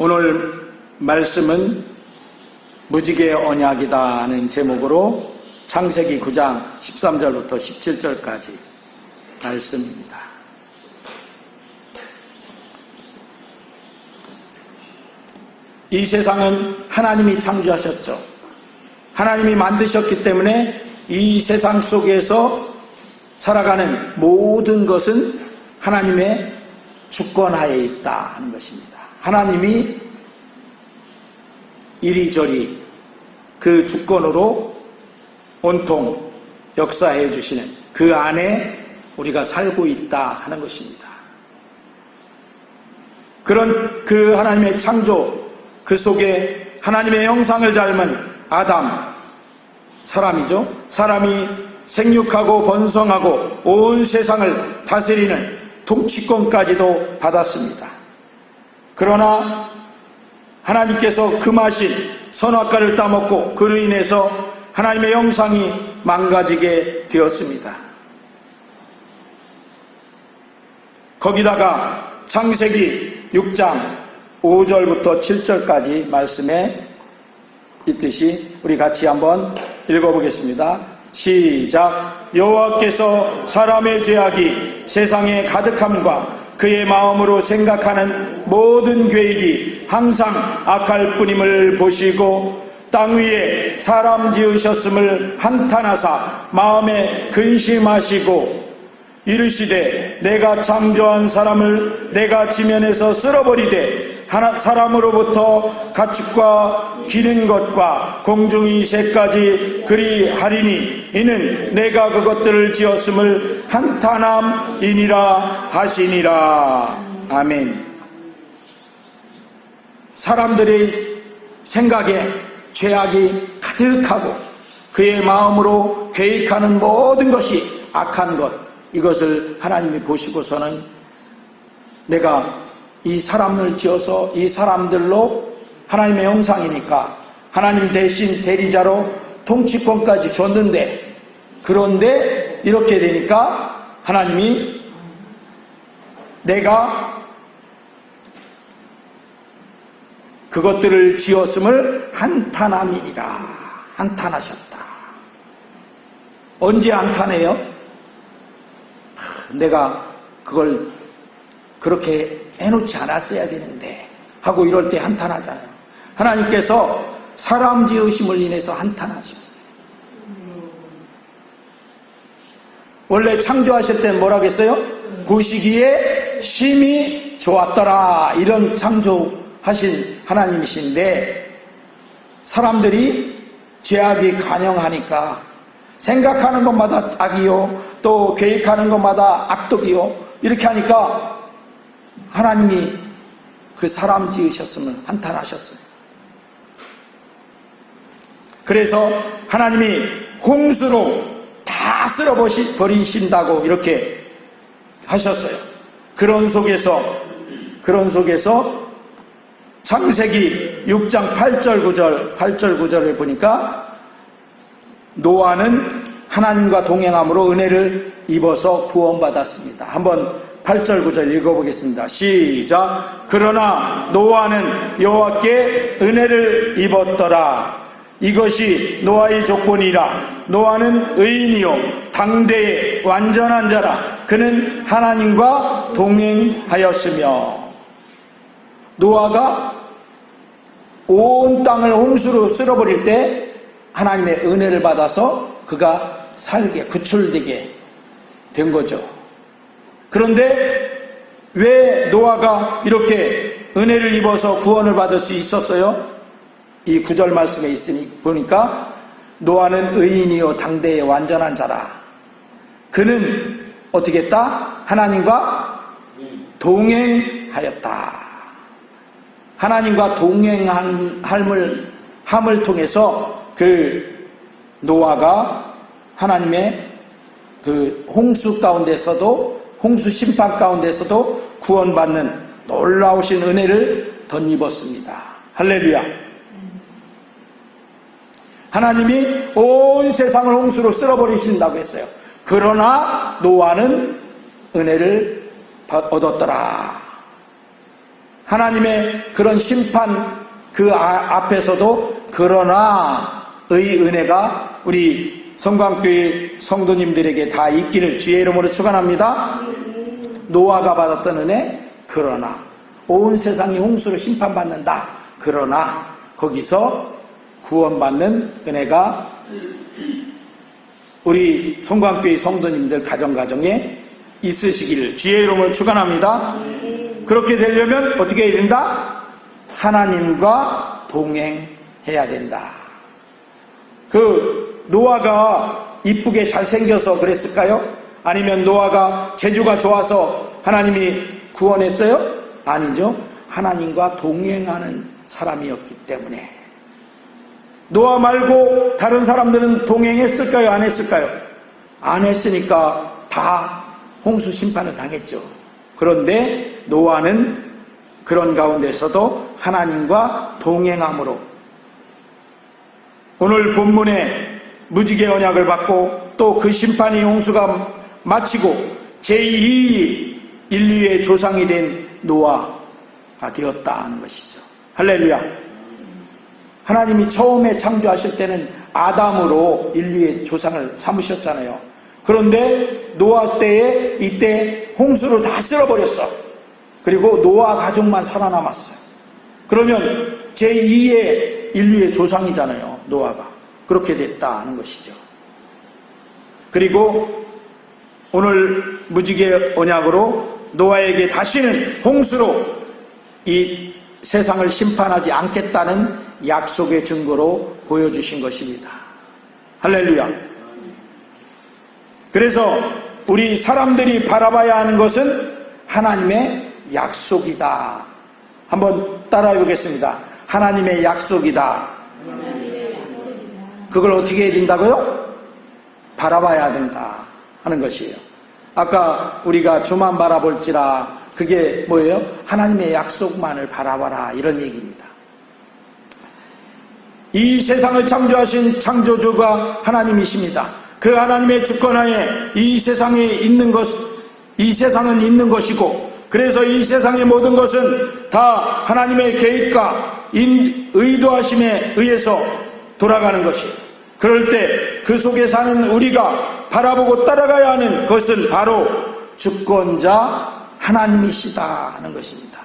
오늘 말씀은 무지개의 언약이다는 제목으로 창세기 9장 13절부터 17절까지 말씀입니다. 이 세상은 하나님이 창조하셨죠. 하나님이 만드셨기 때문에 이 세상 속에서 살아가는 모든 것은 하나님의 주권하에 있다 하는 것입니다. 하나님이 이리저리 그 주권으로 온통 역사해 주시는 그 안에 우리가 살고 있다 하는 것입니다. 그런 그 하나님의 창조, 그 속에 하나님의 형상을 닮은 아담, 사람이죠. 사람이 생육하고 번성하고 온 세상을 다스리는 통치권까지도 받았습니다. 그러나 하나님께서 금하신 선악과를 따먹고 그로 인해서 하나님의 형상이 망가지게 되었습니다. 거기다가 창세기 6장 5절부터 7절까지 말씀에 있듯이 우리 같이 한번 읽어보겠습니다. 시작. 여호와께서 사람의 죄악이 세상에 가득함과 그의 마음으로 생각하는 모든 계획이 항상 악할 뿐임을 보시고 땅 위에 사람 지으셨음을 한탄하사 마음에 근심하시고 이르시되 내가 창조한 사람을 내가 지면에서 쓸어버리되 사람으로부터 가축과 기는 것과 공중의 새까지 그리 하리니 이는 내가 그것들을 지었음을 한탄함이니라 하시니라. 아멘. 사람들의 생각에 죄악이 가득하고 그의 마음으로 계획하는 모든 것이 악한 것, 이것을 하나님이 보시고서는 내가 이 사람을 지어서 이 사람들로 하나님의 형상이니까 하나님 대신 대리자로 통치권까지 줬는데, 그런데 이렇게 되니까 하나님이 내가 그것들을 지었음을 한탄함이니라. 한탄하셨다. 언제 한탄해요? 내가 그걸 그렇게 해놓지 않았어야 되는데 하고 이럴 때 한탄하잖아요. 하나님께서 사람 지으심을 인해서 한탄하셨어요. 원래 창조하실 때는 뭐라고 했어요? 보시기에 심히 좋았더라, 이런 창조하신 하나님이신데 사람들이 죄악이 관영하니까 생각하는 것마다 악이요, 또 계획하는 것마다 악독이요, 이렇게 하니까 하나님이 그 사람 지으셨으면 한탄하셨어요. 그래서 하나님이 홍수로 다 쓸어버리신다고 이렇게 하셨어요. 그런 속에서 창세기 6장 8절 9절에 보니까 노아는 하나님과 동행함으로 은혜를 입어서 구원받았습니다. 한번 8절 9절 읽어보겠습니다. 시작. 그러나 노아는 여호와께 은혜를 입었더라. 이것이 노아의 조건이라. 노아는 의인이요 당대의 완전한 자라. 그는 하나님과 동행하였으며. 노아가 온 땅을 홍수로 쓸어버릴 때 하나님의 은혜를 받아서 그가 살게, 구출되게 된 거죠. 그런데 왜 노아가 이렇게 은혜를 입어서 구원을 받을 수 있었어요? 이 9절 말씀에 있으니 보니까 노아는 의인이요 당대의 완전한 자라. 그는 어떻게 했다? 하나님과 동행하였다. 하나님과 동행함을 통해서 그 노아가 하나님의 그 홍수 가운데서도, 홍수 심판 가운데서도 구원받는 놀라우신 은혜를 덧입었습니다. 할렐루야. 하나님이 온 세상을 홍수로 쓸어버리신다고 했어요. 그러나 노아는 은혜를 얻었더라. 하나님의 그런 심판 그 앞에서도 그러나의 은혜가 우리 성광교회 성도님들에게 다 있기를 주의 이름으로 축원합니다. 노아가 받았던 은혜, 그러나 온 세상이 홍수로 심판받는다. 그러나 거기서 구원받는 은혜가 우리 성광교회 성도님들 가정가정에 있으시기를 주의 이름으로 축원합니다. 그렇게 되려면 어떻게 해야 된다? 하나님과 동행해야 된다. 그 노아가 이쁘게 잘생겨서 그랬을까요? 아니면 노아가 재주가 좋아서 하나님이 구원했어요? 아니죠. 하나님과 동행하는 사람이었기 때문에. 노아 말고 다른 사람들은 동행했을까요? 안 했을까요? 안 했으니까 다 홍수 심판을 당했죠. 그런데 노아는 그런 가운데서도 하나님과 동행함으로 오늘 본문에 무지개 언약을 받고 또 그 심판이 홍수가 마치고 제2 인류의 조상이 된 노아가 되었다는 것이죠. 할렐루야. 하나님이 처음에 창조하실 때는 아담으로 인류의 조상을 삼으셨잖아요. 그런데 노아 때에 이때 홍수로 다 쓸어버렸어. 그리고 노아 가족만 살아남았어요. 그러면 제2의 인류의 조상이잖아요. 노아가. 그렇게 됐다는 것이죠. 그리고 오늘 무지개 언약으로 노아에게 다시는 홍수로 이 세상을 심판하지 않겠다는 약속의 증거로 보여주신 것입니다. 할렐루야. 그래서 우리 사람들이 바라봐야 하는 것은 하나님의 약속이다. 한번 따라해 보겠습니다. 하나님의 약속이다. 그걸 어떻게 해야 된다고요? 바라봐야 된다 하는 것이에요. 아까 우리가 주만 바라볼지라, 그게 뭐예요? 하나님의 약속만을 바라봐라, 이런 얘기입니다. 이 세상을 창조하신 창조주가 하나님이십니다. 그 하나님의 주권하에 이 세상에 있는 것, 이 세상은 있는 것이고, 그래서 이 세상의 모든 것은 다 하나님의 계획과 의도하심에 의해서 돌아가는 것이에요. 그럴 때 그 속에 사는 우리가 바라보고 따라가야 하는 것은 바로 주권자 하나님이시다 하는 것입니다.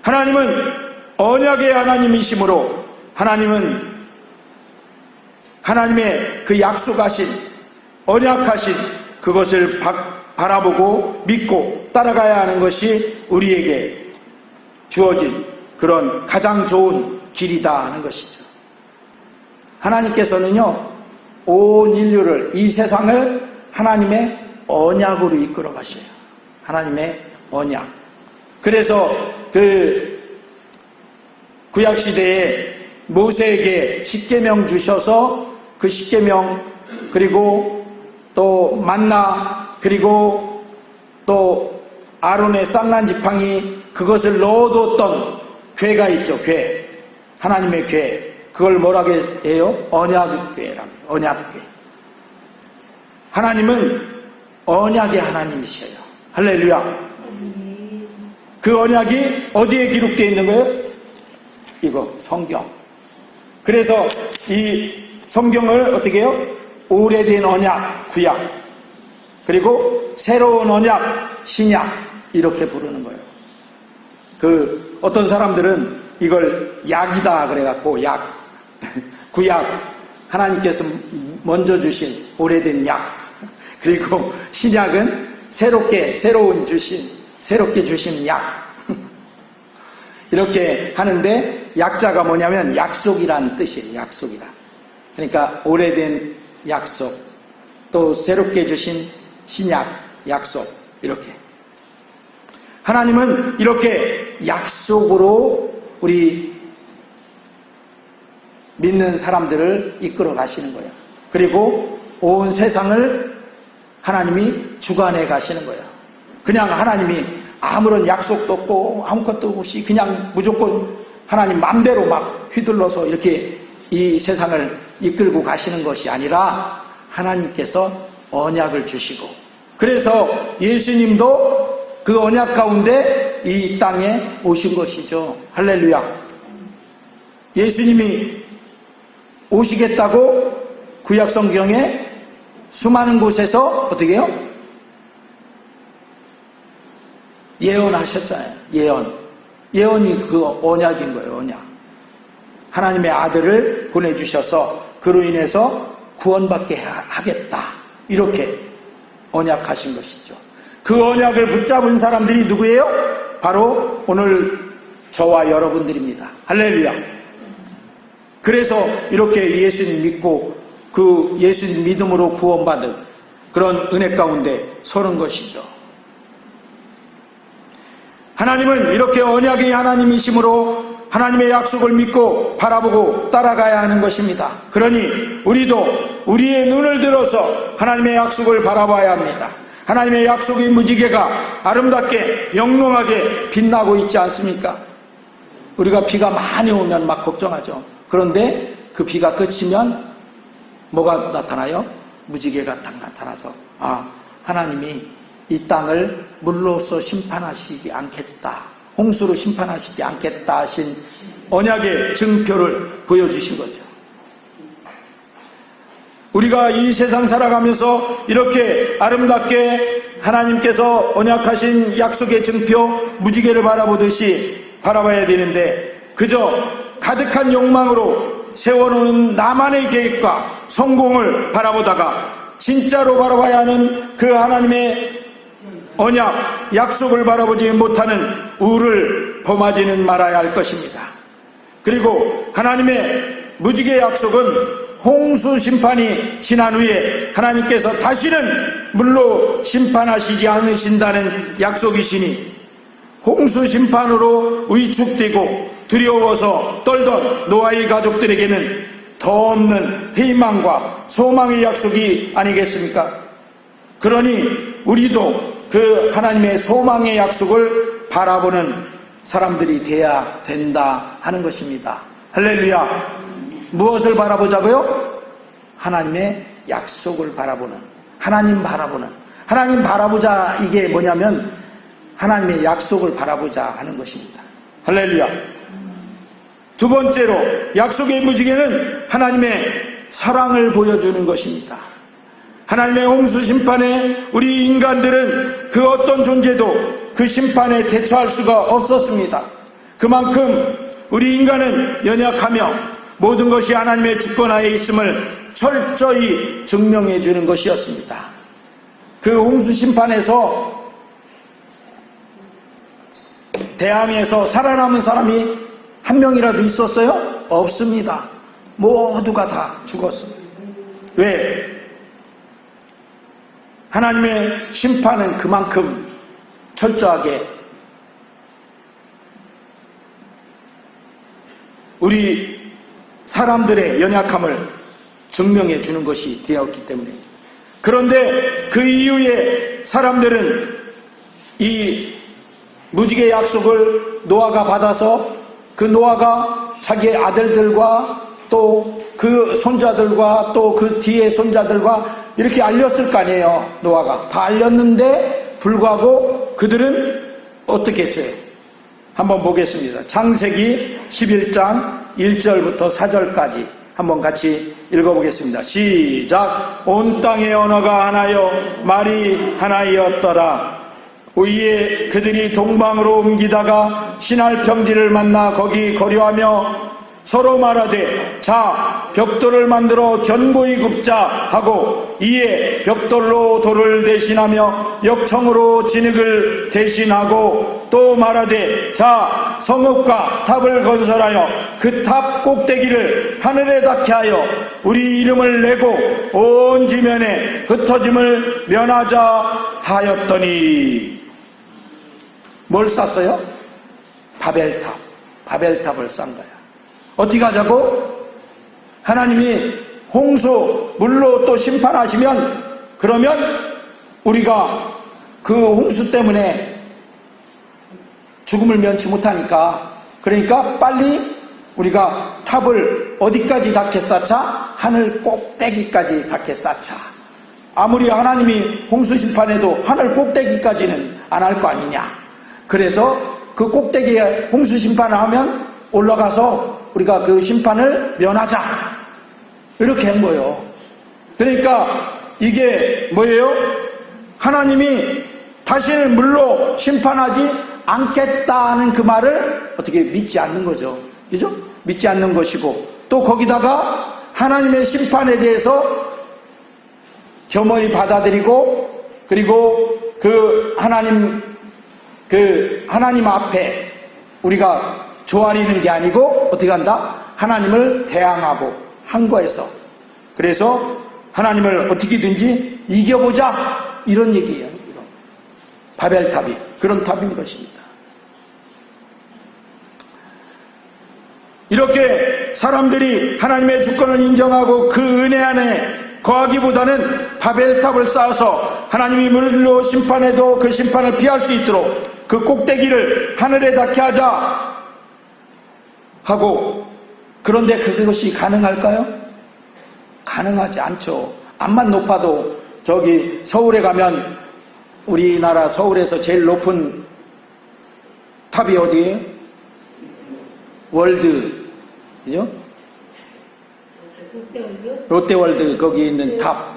하나님은 언약의 하나님이시므로 하나님은 하나님의 그 약속하신 언약하신 그것을 바라보고 믿고 따라가야 하는 것이 우리에게 주어진 그런 가장 좋은 길이다 하는 것이죠. 하나님께서는요, 온 인류를, 이 세상을 하나님의 언약으로 이끌어 가셔요. 하나님의 언약. 그래서 그 구약시대에 모세에게 십계명 주셔서 그 십계명, 그리고 또 만나, 그리고 또 아론의 쌍난 지팡이, 그것을 넣어뒀던 궤가 있죠. 궤. 하나님의 궤. 그걸 뭐라고 해요? 언약궤라고 해요. 언약궤. 하나님은 언약의 하나님이셔요. 할렐루야. 그 언약이 어디에 기록되어 있는 거예요? 이거 성경. 그래서 이 성경을 어떻게 해요? 오래된 언약, 구약, 그리고 새로운 언약, 신약, 이렇게 부르는 거예요. 그 어떤 사람들은 이걸 약이다 그래갖고 약, 구약, 하나님께서 먼저 주신 오래된 약, 그리고 신약은 새롭게 주신 약, 이렇게 하는데, 약자가 뭐냐면 약속이라는 뜻이에요. 약속이다. 그러니까 오래된 약속, 또 새롭게 주신 신약, 약속, 이렇게. 하나님은 이렇게 약속으로 우리 믿는 사람들을 이끌어 가시는 거예요. 그리고 온 세상을 하나님이 주관해 가시는 거예요. 그냥 하나님이 아무런 약속도 없고 아무것도 없이 그냥 무조건 하나님 맘대로 막 휘둘러서 이렇게 이 세상을 이끌고 가시는 것이 아니라 하나님께서 언약을 주시고, 그래서 예수님도 그 언약 가운데 이 땅에 오신 것이죠. 할렐루야. 예수님이 오시겠다고 구약 성경에 수많은 곳에서 어떻게 해요? 예언하셨잖아요. 예언이 그 언약인 거예요. 언약. 하나님의 아들을 보내주셔서 그로 인해서 구원받게 하겠다, 이렇게 언약하신 것이죠. 그 언약을 붙잡은 사람들이 누구예요? 바로 오늘 저와 여러분들입니다. 할렐루야. 그래서 이렇게 예수님 믿고 그 예수님 믿음으로 구원받은 그런 은혜 가운데 서는 것이죠. 하나님은 이렇게 언약의 하나님이시므로 하나님의 약속을 믿고 바라보고 따라가야 하는 것입니다. 그러니 우리도 우리의 눈을 들어서 하나님의 약속을 바라봐야 합니다. 하나님의 약속의 무지개가 아름답게 영롱하게 빛나고 있지 않습니까? 우리가 비가 많이 오면 막 걱정하죠. 그런데 그 비가 그치면 뭐가 나타나요? 무지개가 딱 나타나서 하나님이 이 땅을 물로써 심판하시지 않겠다, 홍수로 심판하시지 않겠다 하신 언약의 증표를 보여주신 거죠. 우리가 이 세상 살아가면서 이렇게 아름답게 하나님께서 언약하신 약속의 증표 무지개를 바라보듯이 바라봐야 되는데, 그저 가득한 욕망으로 세워놓은 나만의 계획과 성공을 바라보다가 진짜로 바라봐야 하는 그 하나님의 언약, 약속을 바라보지 못하는 우를 범하지는 말아야 할 것입니다. 그리고 하나님의 무지개 약속은 홍수 심판이 지난 후에 하나님께서 다시는 물로 심판하시지 않으신다는 약속이시니, 홍수 심판으로 위축되고 두려워서 떨던 노아의 가족들에게는 더 없는 희망과 소망의 약속이 아니겠습니까? 그러니 우리도 그 하나님의 소망의 약속을 바라보는 사람들이 돼야 된다 하는 것입니다. 할렐루야. 무엇을 바라보자고요? 하나님의 약속을 바라보는, 하나님 바라보자. 이게 뭐냐면 하나님의 약속을 바라보자 하는 것입니다. 할렐루야. 두 번째로 약속의 무지개는 하나님의 사랑을 보여주는 것입니다. 하나님의 홍수 심판에 우리 인간들은 그 어떤 존재도 그 심판에 대처할 수가 없었습니다. 그만큼 우리 인간은 연약하며 모든 것이 하나님의 주권하에 있음을 철저히 증명해 주는 것이었습니다. 그 홍수 심판에서 대항에서 살아남은 사람이 한 명이라도 있었어요? 없습니다. 모두가 다 죽었습니다. 왜? 하나님의 심판은 그만큼 철저하게 우리 사람들의 연약함을 증명해 주는 것이 되었기 때문에. 그런데 그 이후에 사람들은 이 무지개 약속을 노아가 받아서 그 노아가 자기의 아들들과 또 그 손자들과 또 그 뒤에 손자들과 이렇게 알렸을 거 아니에요. 노아가 다 알렸는데 불구하고 그들은 어떻게 했어요? 한번 보겠습니다. 창세기 11장 1절부터 4절까지 한번 같이 읽어보겠습니다. 시작. 온 땅의 언어가 하나요 말이 하나이었더라. 위에 그들이 동방으로 옮기다가 신할 평지를 만나 거기 거류하며 서로 말하되 자 벽돌을 만들어 견고히 굽자 하고 이에 벽돌로 돌을 대신하며 역청으로 진흙을 대신하고 또 말하되 자 성읍과 탑을 건설하여 그 탑 꼭대기를 하늘에 닿게 하여 우리 이름을 내고 온 지면에 흩어짐을 면하자 하였더니, 뭘 쌌어요? 바벨탑을 싼 거야. 어떻게 하자고? 하나님이 홍수 물로 또 심판하시면 그러면 우리가 그 홍수 때문에 죽음을 면치 못하니까, 그러니까 빨리 우리가 탑을 어디까지 닿게 쌓자? 하늘 꼭대기까지 닿게 쌓자. 아무리 하나님이 홍수 심판해도 하늘 꼭대기까지는 안 할 거 아니냐. 그래서 그 꼭대기에 홍수 심판을 하면 올라가서 우리가 그 심판을 면하자. 이렇게 한 거예요. 그러니까 이게 뭐예요? 하나님이 다시는 물로 심판하지 않겠다는 그 말을 어떻게 믿지 않는 거죠. 그죠? 믿지 않는 것이고, 또 거기다가 하나님의 심판에 대해서 겸허히 받아들이고, 그리고 그 하나님 앞에 우리가 조아리는 게 아니고 어떻게 한다? 하나님을 대항하고 한 거에서, 그래서 하나님을 어떻게든지 이겨보자, 이런 얘기예요. 이런 바벨탑이 그런 탑인 것입니다. 이렇게 사람들이 하나님의 주권을 인정하고 그 은혜 안에 거하기보다는 바벨탑을 쌓아서 하나님이 물로 심판해도 그 심판을 피할 수 있도록 그 꼭대기를 하늘에 닿게 하자 하고, 그런데 그것이 가능할까요? 가능하지 않죠. 암만 높아도 저기 서울에 가면 우리나라 서울에서 제일 높은 탑이 어디예요? 월드, 그죠? 롯데월드 거기 있는 탑,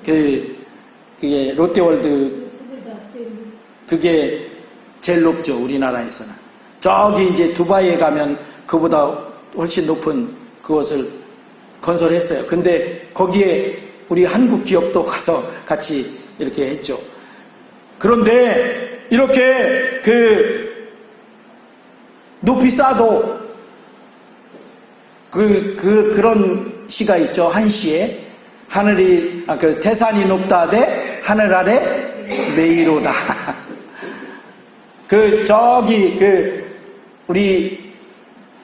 그게 롯데월드, 그게 제일 높죠, 우리나라에서는. 저기 이제 두바이에 가면 그보다 훨씬 높은 그것을 건설했어요. 근데 거기에 우리 한국 기업도 가서 같이 이렇게 했죠. 그런데 이렇게 높이 쌓아도 그런 시가 있죠. 한시에 하늘이, 태산이 높다 대 하늘 아래 메이로다. 우리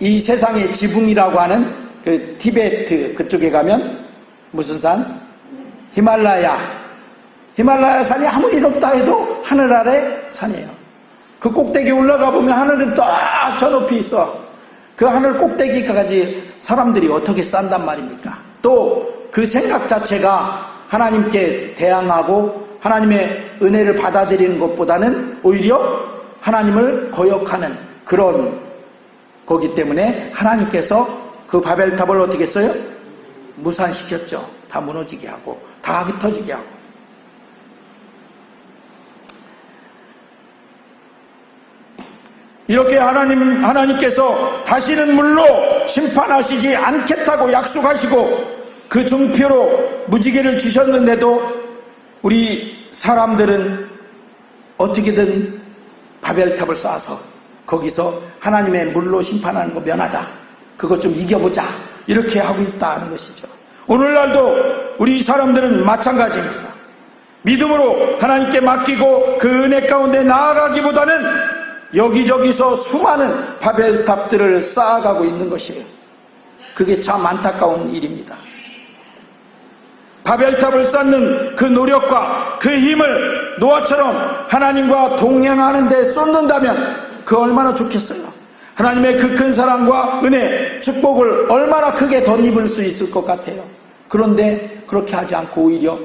이 세상의 지붕이라고 하는 그 티베트 그쪽에 가면 무슨 산? 히말라야 산이 아무리 높다 해도 하늘 아래 산이에요. 그 꼭대기 올라가 보면 하늘은 딱 저 높이 있어. 그 하늘 꼭대기까지 사람들이 어떻게 싼단 말입니까? 또 그 생각 자체가 하나님께 대항하고 하나님의 은혜를 받아들이는 것보다는 오히려 하나님을 거역하는 그런 거기 때문에 하나님께서 그 바벨탑을 어떻게 했어요? 무산시켰죠. 다 무너지게 하고 다 흩어지게 하고. 이렇게 하나님께서 다시는 물로 심판하시지 않겠다고 약속하시고 그 증표로 무지개를 주셨는데도 우리 사람들은 어떻게든 바벨탑을 쌓아서 거기서 하나님의 물로 심판하는 거 면하자, 그것 좀 이겨보자, 이렇게 하고 있다는 것이죠. 오늘날도 우리 사람들은 마찬가지입니다. 믿음으로 하나님께 맡기고 그 은혜 가운데 나아가기보다는 여기저기서 수많은 바벨탑들을 쌓아가고 있는 것이에요. 그게 참 안타까운 일입니다. 바벨탑을 쌓는 그 노력과 그 힘을 노아처럼 하나님과 동행하는 데 쏟는다면 그 얼마나 좋겠어요. 하나님의 그 큰 사랑과 은혜, 축복을 얼마나 크게 덧입을 수 있을 것 같아요. 그런데 그렇게 하지 않고 오히려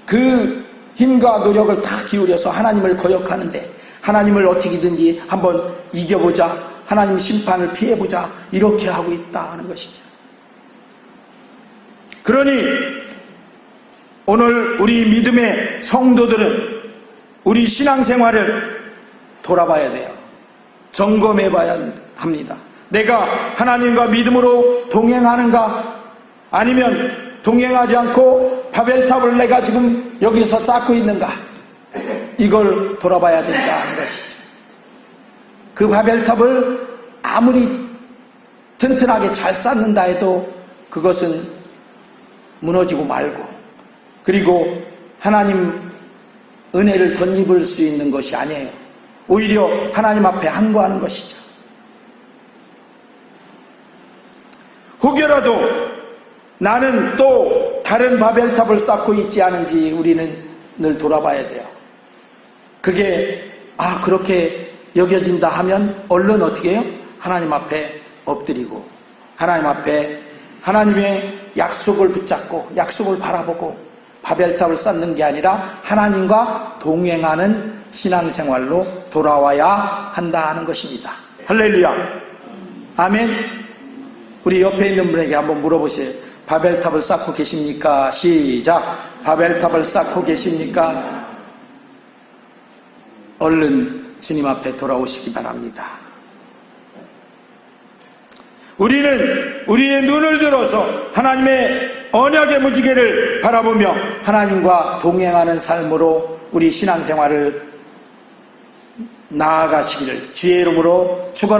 그 힘과 노력을 다 기울여서 하나님을 거역하는데, 하나님을 어떻게든지 한번 이겨보자, 하나님 심판을 피해보자, 이렇게 하고 있다 하는 것이죠. 그러니 오늘 우리 믿음의 성도들은 우리 신앙생활을 돌아봐야 돼요. 점검해봐야 합니다. 내가 하나님과 믿음으로 동행하는가, 아니면 동행하지 않고 바벨탑을 내가 지금 여기서 쌓고 있는가, 이걸 돌아봐야 된다는 것이죠. 그 바벨탑을 아무리 튼튼하게 잘 쌓는다 해도 그것은 무너지고 말고, 그리고 하나님 은혜를 덧입을 수 있는 것이 아니에요. 오히려 하나님 앞에 항거하는 것이죠. 혹여라도 나는 또 다른 바벨탑을 쌓고 있지 않은지 우리는 늘 돌아봐야 돼요. 그게 그렇게 여겨진다 하면 얼른 어떻게 해요? 하나님 앞에 엎드리고 하나님 앞에 하나님의 약속을 붙잡고 약속을 바라보고 바벨탑을 쌓는 게 아니라 하나님과 동행하는 신앙생활로 돌아와야 한다 하는 것입니다. 할렐루야. 아멘. 우리 옆에 있는 분에게 한번 물어보세요. 바벨탑을 쌓고 계십니까? 시작. 바벨탑을 쌓고 계십니까? 얼른 주님 앞에 돌아오시기 바랍니다. 우리는 우리의 눈을 들어서 하나님의 언약의 무지개를 바라보며 하나님과 동행하는 삶으로 우리 신앙생활을 나아가시기를 주의 이름으로 축원합니다.